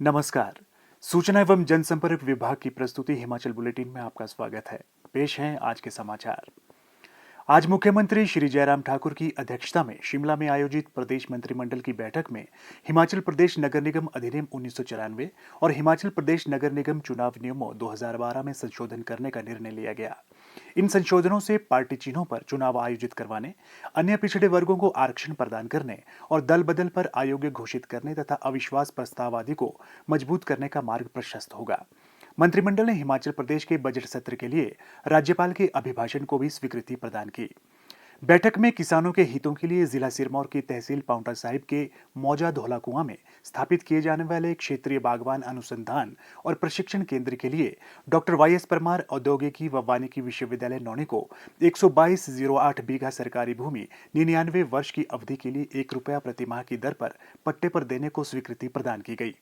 नमस्कार। सूचना एवं जनसंपर्क विभाग की प्रस्तुति हिमाचल बुलेटिन में आपका स्वागत है। पेश हैं आज के समाचार। आज मुख्यमंत्री श्री जयराम ठाकुर की अध्यक्षता में शिमला में आयोजित प्रदेश मंत्रिमंडल की बैठक में हिमाचल प्रदेश नगर निगम अधिनियम 1994 और हिमाचल प्रदेश नगर निगम चुनाव नियमों 2012 में संशोधन करने का निर्णय लिया गया। इन संशोधनों से पार्टी चिन्हों पर चुनाव आयोजित करवाने, अन्य पिछड़े वर्गों को आरक्षण प्रदान करने और दल बदल पर अयोग्य घोषित करने तथा अविश्वास प्रस्ताव आदि को मजबूत करने का मार्ग प्रशस्त होगा। मंत्रिमंडल ने हिमाचल प्रदेश के बजट सत्र के लिए राज्यपाल के अभिभाषण को भी स्वीकृति प्रदान की। बैठक में किसानों के हितों के लिए जिला सिरमौर की तहसील पांवटा साहिब के मौजा धौला कुआं में स्थापित किए जाने वाले क्षेत्रीय बागवान अनुसंधान और प्रशिक्षण केंद्र के लिए डॉक्टर वाईएस परमार औद्योगिकी व वानिकी विश्वविद्यालय नौणी को 122.08 बीघा सरकारी भूमि 99 वर्ष की अवधि के लिए ₹1 प्रति माह की दर पर पट्टे पर देने को स्वीकृति प्रदान की गई।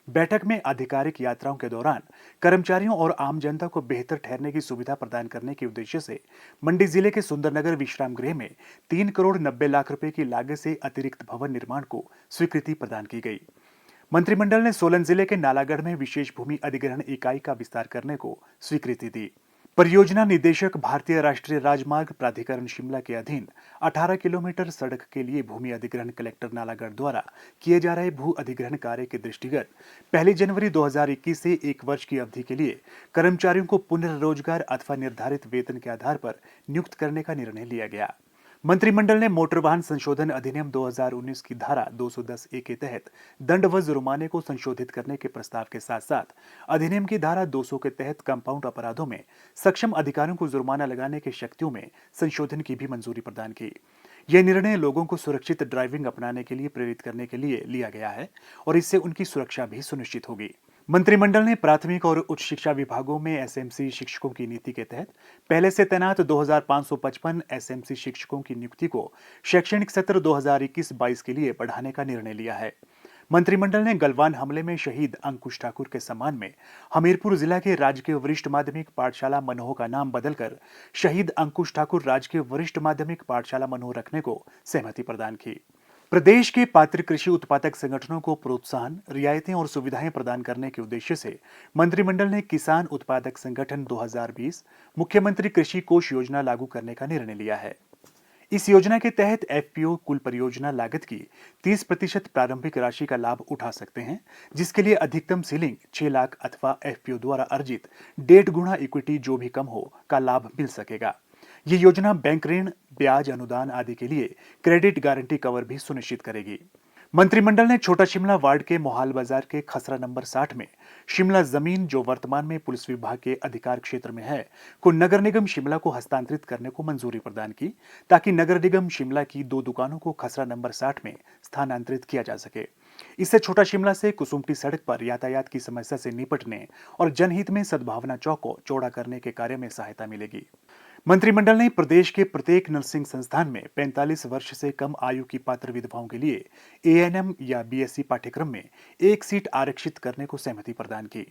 बैठक में आधिकारिक यात्राओं के दौरान कर्मचारियों और आम जनता को बेहतर ठहरने की सुविधा प्रदान करने के उद्देश्य से मंडी जिले के सुंदरनगर विश्राम गृह में 3 करोड़ 90 लाख रुपए की लागत से अतिरिक्त भवन निर्माण को स्वीकृति प्रदान की गई। मंत्रिमंडल ने सोलन जिले के नालागढ़ में विशेष भूमि अधिग्रहण इकाई का विस्तार करने को स्वीकृति दी। परियोजना निदेशक भारतीय राष्ट्रीय राजमार्ग प्राधिकरण शिमला के अधीन 18 किलोमीटर सड़क के लिए भूमि अधिग्रहण कलेक्टर नालागढ़ द्वारा किए जा रहे भू अधिग्रहण कार्य के दृष्टिगत 1 जनवरी 2021 से 1 वर्ष की अवधि के लिए कर्मचारियों को पुनर्रोजगार अथवा निर्धारित वेतन के आधार पर नियुक्त करने का निर्णय लिया गया। मंत्रिमंडल ने मोटर वाहन संशोधन अधिनियम 2019 की धारा 210(a) के तहत दंड व जुर्माने को संशोधित करने के प्रस्ताव के साथ साथ अधिनियम की धारा 200 के तहत कंपाउंड अपराधों में सक्षम अधिकारियों को जुर्माना लगाने की शक्तियों में संशोधन की भी मंजूरी प्रदान की। यह निर्णय लोगों को सुरक्षित ड्राइविंग अपनाने के लिए प्रेरित करने के लिए लिया गया है और इससे उनकी सुरक्षा भी सुनिश्चित होगी। मंत्रिमंडल ने प्राथमिक और उच्च शिक्षा विभागों में एसएमसी शिक्षकों की नीति के तहत पहले से तैनात 2555 एसएमसी शिक्षकों की नियुक्ति को शैक्षणिक सत्र 2021-22 के लिए बढ़ाने का निर्णय लिया है। मंत्रिमंडल ने गलवान हमले में शहीद अंकुश ठाकुर के सम्मान में हमीरपुर जिला के राजकीय वरिष्ठ माध्यमिक पाठशाला मनोह का नाम बदलकर शहीद अंकुश ठाकुर राजकीय वरिष्ठ माध्यमिक पाठशाला मनोह रखने को सहमति प्रदान की। प्रदेश के पात्र कृषि उत्पादक संगठनों को प्रोत्साहन, रियायतें और सुविधाएं प्रदान करने के उद्देश्य से मंत्रिमंडल ने किसान उत्पादक संगठन 2020 मुख्यमंत्री कृषि कोष योजना लागू करने का निर्णय लिया है। इस योजना के तहत एफपीओ कुल परियोजना लागत की 30% प्रारंभिक राशि का लाभ उठा सकते हैं, जिसके लिए अधिकतम सीलिंग 6 लाख अथवा एफपीओ द्वारा अर्जित 1.5 गुना इक्विटी जो भी कम हो का लाभ मिल सकेगा। ये योजना बैंक ऋण, ब्याज अनुदान आदि के लिए क्रेडिट गारंटी कवर भी सुनिश्चित करेगी। मंत्रिमंडल ने छोटा शिमला वार्ड के मोहाल बाजार के खसरा नंबर 60 में शिमला जमीन जो वर्तमान में पुलिस विभाग के अधिकार क्षेत्र में है को नगर निगम शिमला को हस्तांतरित करने को मंजूरी प्रदान की, ताकि नगर निगम शिमला की 2 दुकानों को खसरा नंबर 60 में स्थानांतरित किया जा सके। इससे छोटा शिमला से कुसुम्पटी सड़क पर यातायात की समस्या से निपटने और जनहित में सद्भावना चौक को चौड़ा करने के कार्य में सहायता मिलेगी। मंत्रिमंडल ने प्रदेश के प्रत्येक नर्सिंग संस्थान में 45 वर्ष से कम आयु की पात्र विधवाओं के लिए एएनएम या बीएससी पाठ्यक्रम में 1 सीट आरक्षित करने को सहमति प्रदान की।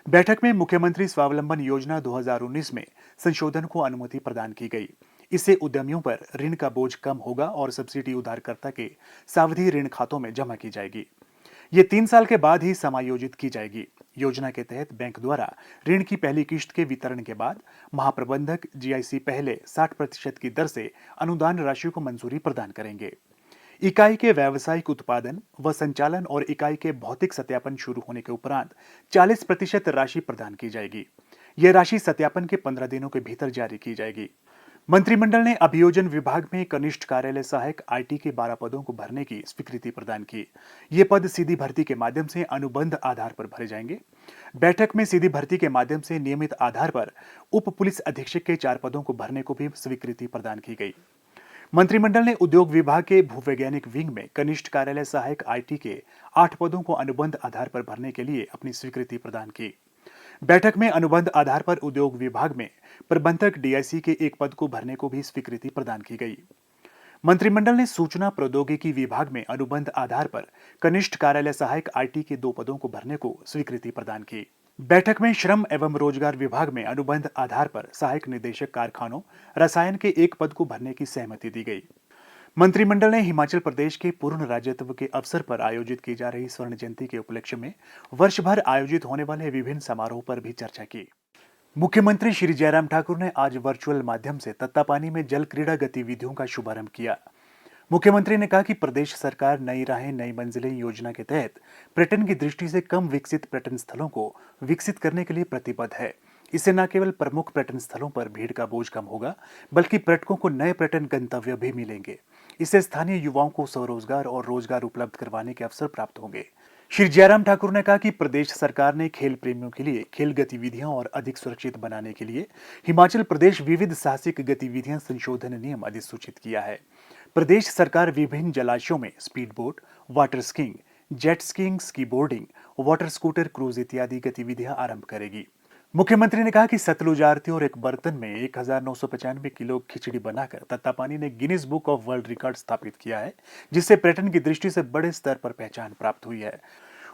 बैठक में मुख्यमंत्री स्वावलंबन योजना 2019 में संशोधन को अनुमति प्रदान की गई। इससे उद्यमियों पर ऋण का बोझ कम होगा और सब्सिडी उधारकर्ता के सावधि ऋण खातों में जमा की जाएगी। ये 3 साल के बाद ही समायोजित की जाएगी। योजना के तहत बैंक द्वारा ऋण की पहली किश्त के वितरण के बाद महाप्रबंधक जीआईसी पहले 60% की दर से अनुदान राशि को मंजूरी प्रदान करेंगे। इकाई के व्यावसायिक उत्पादन व संचालन और इकाई के भौतिक सत्यापन शुरू होने के उपरांत 40% राशि प्रदान की जाएगी। यह राशि सत्यापन के 15 दिनों के भीतर जारी की जाएगी। मंत्रिमंडल ने अभियोजन विभाग में कनिष्ठ कार्यालय सहायक आईटी के 12 पदों को भरने की स्वीकृति प्रदान की। ये पद सीधी भर्ती के माध्यम से अनुबंध आधार पर भरे जाएंगे। बैठक में सीधी भर्ती के माध्यम से नियमित आधार पर उप पुलिस अधीक्षक के 4 पदों को भरने को भी स्वीकृति प्रदान की गई। मंत्रिमंडल ने उद्योग विभाग के भूवैज्ञानिक विंग में कनिष्ठ कार्यालय सहायक आईटी के 8 पदों को अनुबंध आधार पर भरने के लिए अपनी स्वीकृति प्रदान की। बैठक में अनुबंध आधार पर उद्योग विभाग में प्रबंधक डीआईसी के 1 पद को भरने को भी स्वीकृति प्रदान की गई। मंत्रिमंडल ने सूचना प्रौद्योगिकी विभाग में अनुबंध आधार पर कनिष्ठ कार्यालय सहायक आईटी के 2 पदों को भरने को स्वीकृति प्रदान की। बैठक में श्रम एवं रोजगार विभाग में अनुबंध आधार पर सहायक निदेशक कारखानों रसायन के 1 पद को भरने की सहमति दी गई। मंत्रिमंडल ने हिमाचल प्रदेश के पूर्ण राज्यत्व के अवसर पर आयोजित की जा रही स्वर्ण जयंती के उपलक्ष्य में वर्ष भर आयोजित होने वाले विभिन्न समारोह पर भी चर्चा की। मुख्यमंत्री श्री जयराम ठाकुर ने आज वर्चुअल माध्यम से तत्तापानी में जल क्रीड़ा गतिविधियों का शुभारंभ किया। मुख्यमंत्री ने कहा कि प्रदेश सरकार नई राहें नई मंजिलें योजना के तहत पर्यटन की दृष्टि से कम विकसित पर्यटन स्थलों को विकसित करने के लिए प्रतिबद्ध है। इससे न केवल प्रमुख पर्यटन स्थलों पर भीड़ का बोझ कम होगा, बल्कि पर्यटकों को नए पर्यटन गंतव्य भी मिलेंगे। इससे स्थानीय युवाओं को स्वरोजगार और रोजगार उपलब्ध करवाने के अवसर प्राप्त होंगे। श्री जयराम ठाकुर ने कहा कि प्रदेश सरकार ने खेल प्रेमियों के लिए खेल गतिविधियां और अधिक सुरक्षित बनाने के लिए हिमाचल प्रदेश विविध साहसिक गतिविधियां संशोधन नियम अधिसूचित किया है। प्रदेश सरकार विभिन्न जलाशयों में speed boat, water skiing, jet skiing, ski boarding, water scooter cruise इत्यादि गतिविधियां आरंभ करेगी। मुख्यमंत्री ने कहा कि सतलुज आरती और एक बर्तन में 1995 किलो खिचड़ी बनाकर तत्तापानी ने Guinness book of world record स्थापित किया है, जिससे पर्यटन की दृष्टि से बड़े स्तर पर पहचान प्राप्त हुई है।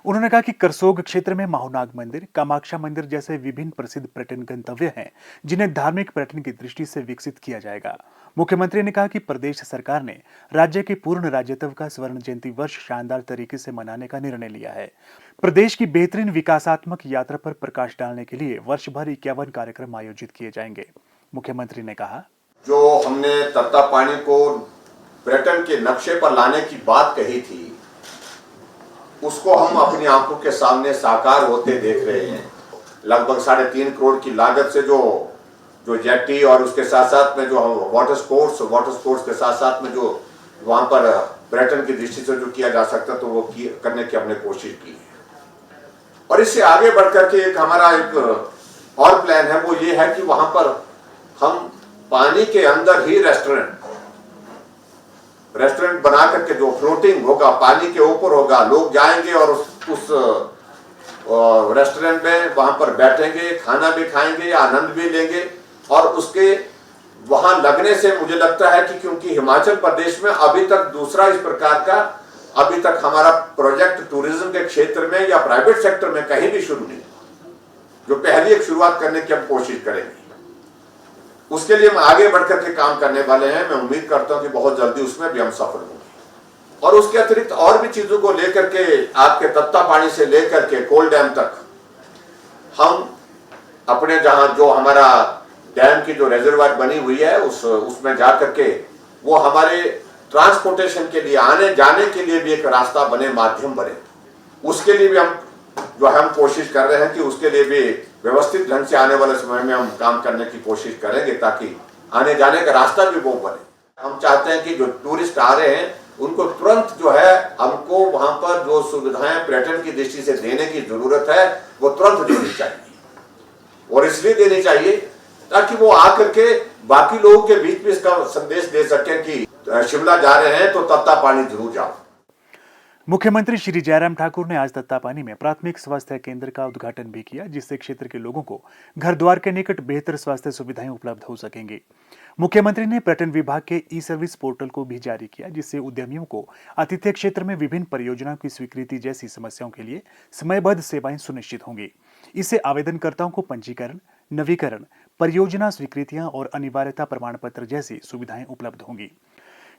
उन्होंने कहा कि करसोग क्षेत्र में माहुनाग मंदिर, कामाक्षा मंदिर जैसे विभिन्न प्रसिद्ध पर्यटन गंतव्य हैं, जिन्हें धार्मिक पर्यटन की दृष्टि से विकसित किया जाएगा। मुख्यमंत्री ने कहा कि प्रदेश सरकार ने राज्य के पूर्ण राज्यत्व का स्वर्ण जयंती वर्ष शानदार तरीके से मनाने का निर्णय लिया है। प्रदेश की बेहतरीन विकासात्मक यात्रा पर प्रकाश डालने के लिए वर्ष भर 51 कार्यक्रम आयोजित किए जाएंगे। मुख्यमंत्री ने कहा, जो हमने तत्तापानी को पर्यटन के नक्शे पर लाने की बात कही थी, उसको हम अपनी आंखों के सामने साकार होते देख रहे हैं। लगभग 3.5 करोड़ की लागत से जो जेटी और उसके साथ साथ में जो वाटर स्पोर्ट्स के साथ साथ में जो वहां पर पर्यटन की दृष्टि से जो किया जा सकता तो वो करने की हमने कोशिश की है। और इससे आगे बढ़कर के हमारा एक और प्लान है, वो ये है कि वहां पर हम पानी के अंदर ही रेस्टोरेंट बना करके जो फ्लोटिंग होगा, पानी के ऊपर होगा, लोग जाएंगे और उस रेस्टोरेंट में वहां पर बैठेंगे, खाना भी खाएंगे, आनंद भी लेंगे। और उसके वहां लगने से मुझे लगता है कि क्योंकि हिमाचल प्रदेश में अभी तक दूसरा इस प्रकार का अभी तक हमारा प्रोजेक्ट टूरिज्म के क्षेत्र में या प्राइवेट सेक्टर में कहीं भी शुरू नहीं, जो पहली एक शुरुआत करने की हम कोशिश करेंगे। उसके लिए हम आगे बढ़कर के काम करने वाले हैं। मैं उम्मीद करता हूं कि बहुत जल्दी उसमें भी हम सफल होंगे। और उसके अतिरिक्त और भी चीजों को लेकर के आपके तत्तापानी से लेकर के कोल डैम तक हम अपने जहां जो हमारा डैम की जो रिजर्वायर बनी हुई है उसमें जाकर के वो हमारे ट्रांसपोर्टेशन के लिए, आने जाने के लिए भी एक रास्ता बने, माध्यम बने। उसके लिए भी हम कोशिश कर रहे हैं कि उसके लिए भी व्यवस्थित ढंग से आने वाले समय में हम काम करने की कोशिश करेंगे, ताकि आने जाने का रास्ता भी वो बने। हम चाहते हैं कि जो टूरिस्ट आ रहे हैं उनको तुरंत जो है हमको वहां पर जो सुविधाएं पर्यटन की दृष्टि से देने की जरूरत है वो तुरंत देनी चाहिए। और इसलिए देनी चाहिए ताकि वो आकर के बाकी लोगों के बीच में इसका संदेश दे सके कि शिमला जा रहे हैं तो तत्तापानी जरूर जाओ। मुख्यमंत्री श्री जयराम ठाकुर ने आज तत्तापानी में प्राथमिक स्वास्थ्य केंद्र का उद्घाटन भी किया, जिससे क्षेत्र के लोगों को घर द्वार के निकट बेहतर स्वास्थ्य सुविधाएं उपलब्ध हो सकेंगी। मुख्यमंत्री ने पर्यटन विभाग के ई सर्विस पोर्टल को भी जारी किया, जिससे उद्यमियों को आतिथ्य क्षेत्र में विभिन्न परियोजनाओं की स्वीकृति जैसी समस्याओं के लिए समयबद्ध सेवाएं सुनिश्चित होंगी। इससे आवेदनकर्ताओं को पंजीकरण, नवीकरण, परियोजना स्वीकृतियां और अनिवार्यता प्रमाण पत्र जैसी सुविधाएं उपलब्ध होंगी।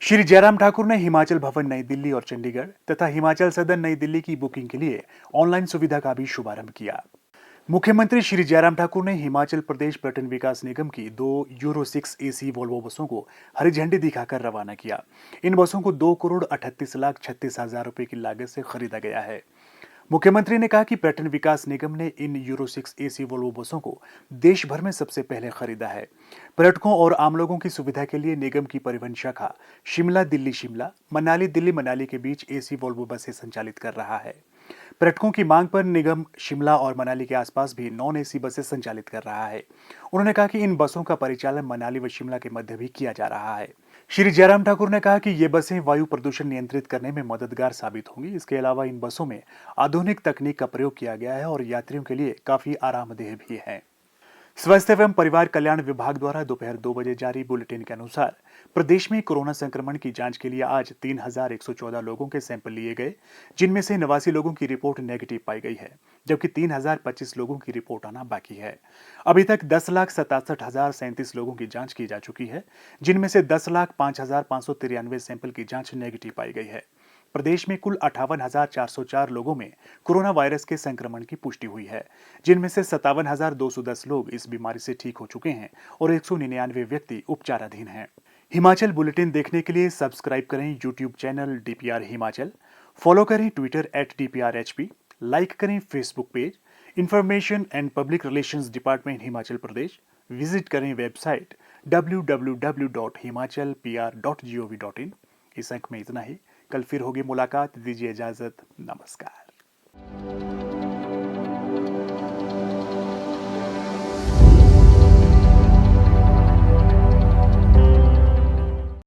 श्री जयराम ठाकुर ने हिमाचल भवन नई दिल्ली और चंडीगढ़ तथा हिमाचल सदन नई दिल्ली की बुकिंग के लिए ऑनलाइन सुविधा का भी शुभारंभ किया। मुख्यमंत्री श्री जयराम ठाकुर ने हिमाचल प्रदेश पर्यटन विकास निगम की 2 यूरो 6 एसी वोल्वो बसों को हरी झंडी दिखाकर रवाना किया। इन बसों को 2,38,36,000 रुपए की लागत से खरीदा गया है। मुख्यमंत्री ने कहा कि पर्यटन विकास निगम ने इन यूरो 6 एसी वोल्वो बसों को देश भर में सबसे पहले खरीदा है। पर्यटकों और आम लोगों की सुविधा के लिए निगम की परिवहन शाखा शिमला दिल्ली मनाली के बीच एसी वोल्वो बसें संचालित कर रहा है। पर्यटकों की मांग पर निगम शिमला और मनाली के आसपास भी नॉन एसी बसें संचालित कर रहा है। उन्होंने कहा कि इन बसों का परिचालन मनाली व शिमला के मध्य भी किया जा रहा है। श्री जयराम ठाकुर ने कहा कि ये बसें वायु प्रदूषण नियंत्रित करने में मददगार साबित होंगी। इसके अलावा इन बसों में आधुनिक तकनीक का प्रयोग किया गया है और यात्रियों के लिए काफी आरामदेह भी है। स्वास्थ्य एवं परिवार कल्याण विभाग द्वारा दोपहर 2 बजे जारी बुलेटिन के अनुसार प्रदेश में कोरोना संक्रमण की जांच के लिए आज 3,114 लोगों के सैंपल लिए गए, जिनमें से 89 लोगों की रिपोर्ट नेगेटिव पाई गई है, जबकि 3,025 लोगों की रिपोर्ट आना बाकी है। अभी तक 10,67,037 लोगों की जांच की जा चुकी है, जिनमें से 10,05,593 सैंपल की जांच नेगेटिव पाई गई है। प्रदेश में कुल 58,404 लोगों में कोरोना वायरस के संक्रमण की पुष्टि हुई है, जिनमें से 57,210 लोग इस बीमारी से ठीक हो चुके हैं और 199 व्यक्ति उपचाराधीन हैं। हिमाचल बुलेटिन देखने के लिए सब्सक्राइब करें YouTube channel DPR Himachal, follow करें ट्विटर @DPRHP, लाइक करें Facebook page information and public relations department Himachal Pradesh, visit करें वेबसाइट www.himachalpr.gov.in। इस अंक में इतना ही। कल फिर होगी मुलाकात, दीजिए इजाजत, नमस्कार।